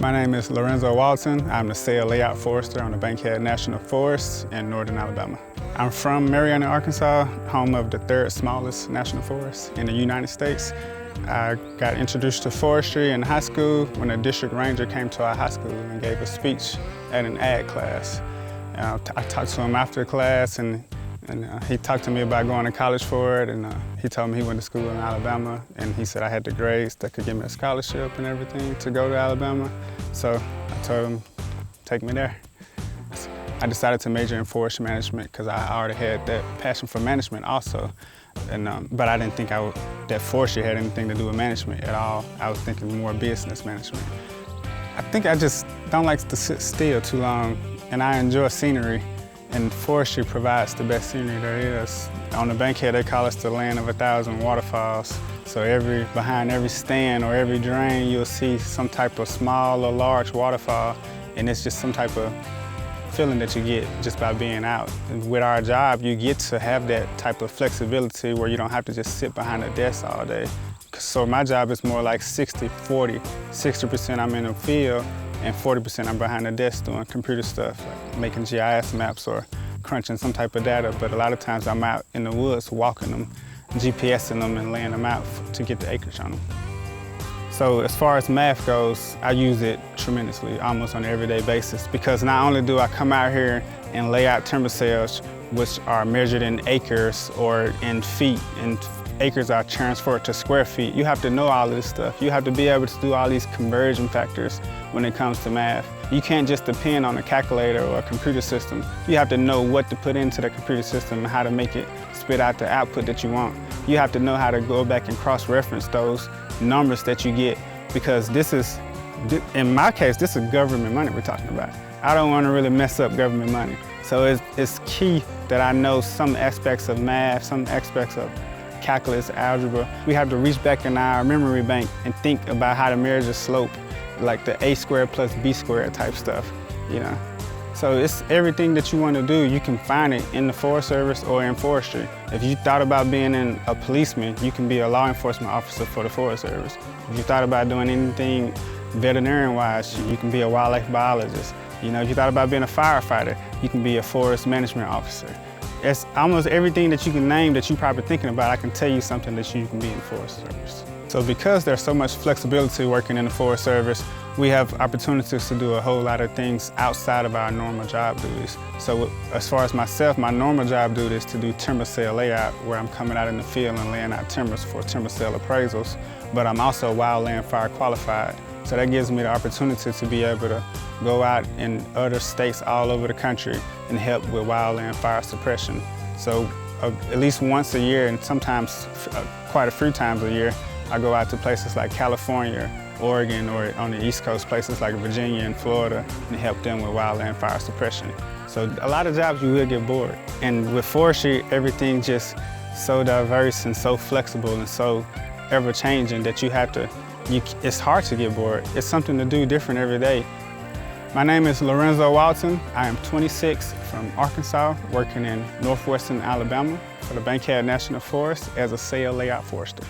My name is Lorenzo Walton. I'm the Sail Layout Forester on the Bankhead National Forest in northern Alabama. I'm from Marietta, Arkansas, home of the third smallest national forest in the United States. I got introduced to forestry in high school when a district ranger came to our high school and gave a speech at an ag class. I talked to him after the class and he talked to me about going to college for it, and he told me he went to school in Alabama, and he said I had the grades that could give me a scholarship and everything to go to Alabama. So I told him, take me there. I decided to major in forest management because I already had that passion for management also. But I didn't think that forestry had anything to do with management at all. I was thinking more business management. I think I just don't like to sit still too long, and I enjoy scenery. And forestry provides the best scenery there is. On the Bankhead, they call us the land of 1,000 waterfalls. So behind every stand or every drain, you'll see some type of small or large waterfall, and it's just some type of feeling that you get just by being out. And with our job, you get to have that type of flexibility where you don't have to just sit behind a desk all day. So my job is more like 60-40. 60% I'm in the field, and 40% I'm behind the desk doing computer stuff, like making GIS maps or crunching some type of data. But a lot of times I'm out in the woods walking them, GPSing them and laying them out to get the acreage on them. So as far as math goes, I use it tremendously, almost on an everyday basis, because not only do I come out here and lay out timber sales, which are measured in acres or in feet, and acres are transferred to square feet. You have to know all of this stuff. You have to be able to do all these conversion factors when it comes to math. You can't just depend on a calculator or a computer system. You have to know what to put into the computer system and how to make it spit out the output that you want. You have to know how to go back and cross-reference those numbers that you get, because in my case, this is government money we're talking about. I don't want to really mess up government money. So it's key that I know some aspects of math, some aspects of calculus, algebra. We have to reach back in our memory bank and think about how to measure slope, like the a squared plus b squared type stuff, you know. So it's everything that you want to do, you can find it in the Forest Service or in forestry. If you thought about being a policeman, you can be a law enforcement officer for the Forest Service. If you thought about doing anything veterinarian-wise, you can be a wildlife biologist. You know, if you thought about being a firefighter, you can be a forest management officer. It's almost everything that you can name that you're probably thinking about, I can tell you something that you can be in the Forest Service. So because there's so much flexibility working in the Forest Service, we have opportunities to do a whole lot of things outside of our normal job duties. So as far as myself, my normal job duty is to do timber sale layout, where I'm coming out in the field and laying out timbers for timber sale appraisals, but I'm also wildland fire qualified. So that gives me the opportunity to be able to go out in other states all over the country and help with wildland fire suppression. So at least once a year, and sometimes quite a few times a year, I go out to places like California, Oregon, or on the East Coast, places like Virginia and Florida, and help them with wildland fire suppression. So a lot of jobs you will get bored. And with forestry, everything's just so diverse and so flexible and so ever-changing that it's hard to get bored. It's something to do different every day. My name is Lorenzo Walton. I am 26 from Arkansas, working in northwestern Alabama for the Bankhead National Forest as a sail layout forester.